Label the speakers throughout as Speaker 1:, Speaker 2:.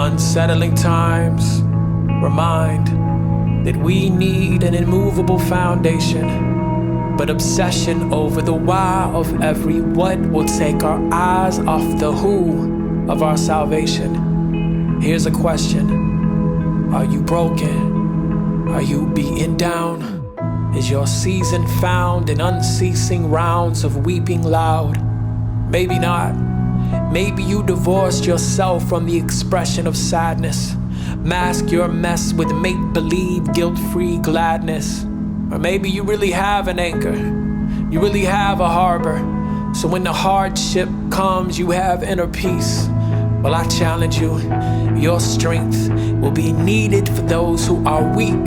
Speaker 1: Unsettling times remind that we need an immovable foundation, but obsession over the why of every what will take our eyes off the who of our salvation. Here's a question: are you broken? Are you beaten down? Is your season found in unceasing rounds of weeping loud? Maybe not. Maybe you divorced yourself from the expression of sadness. Mask your mess with make-believe, guilt-free gladness. Or maybe you really have an anchor. You really have a harbor. So when the hardship comes, you have inner peace. Well, I challenge you, your strength will be needed for those who are weak.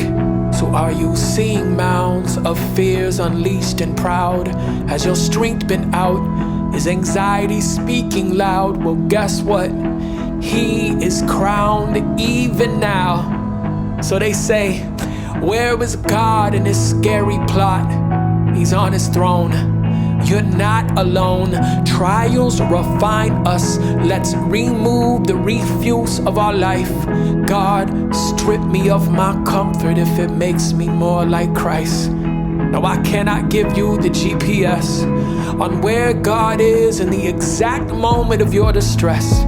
Speaker 1: So are you seeing mounds of fears unleashed and proud? Has your strength been out? Is anxiety speaking loud? Well, guess what? He is crowned even now. So they say, where is God in this scary plot? He's on his throne. You're not alone. Trials refine us. Let's remove the refuse of our life. God, strip me of my comfort if it makes me more like Christ. Now I cannot give you the GPS on where God is in the exact moment of your distress.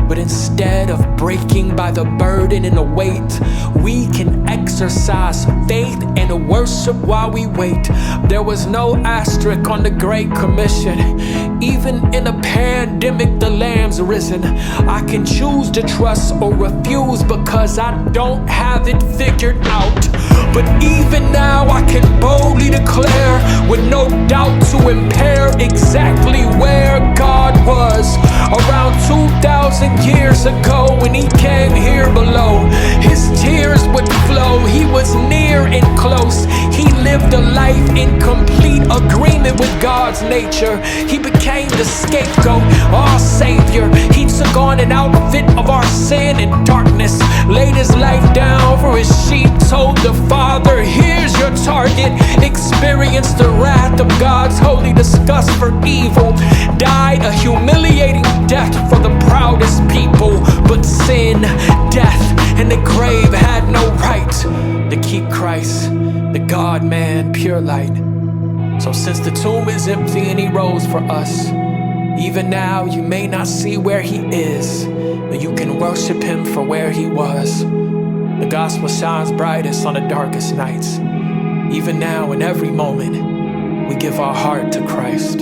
Speaker 1: But instead of breaking by the burden and the weight, we can exercise faith and worship while we wait. There was no asterisk on the Great Commission. Even in a pandemic, the Lamb's risen. I can choose to trust or refuse because I don't have it figured out. But even now I can boldly declare, with no doubt to impair, exactly where God was around 2,000 years ago when he came here below. His tears would flow. He was near and close. He lived a life in complete agreement with God's nature. He became the scapegoat, our savior. He took on an outfit of our sin and darkness, laid his life down for his sheep, told the Father, here's your target. Experienced the wrath of God's holy disgust for evil. Died a humiliating death for the proudest people. But sin, death, and the grave had no right to keep Christ, the God-man, pure light. So since the tomb is empty and he rose for us, even now you may not see where he is, but you can worship him for where he was. The gospel shines brightest on the darkest nights. Even now, in every moment, we give our heart to Christ.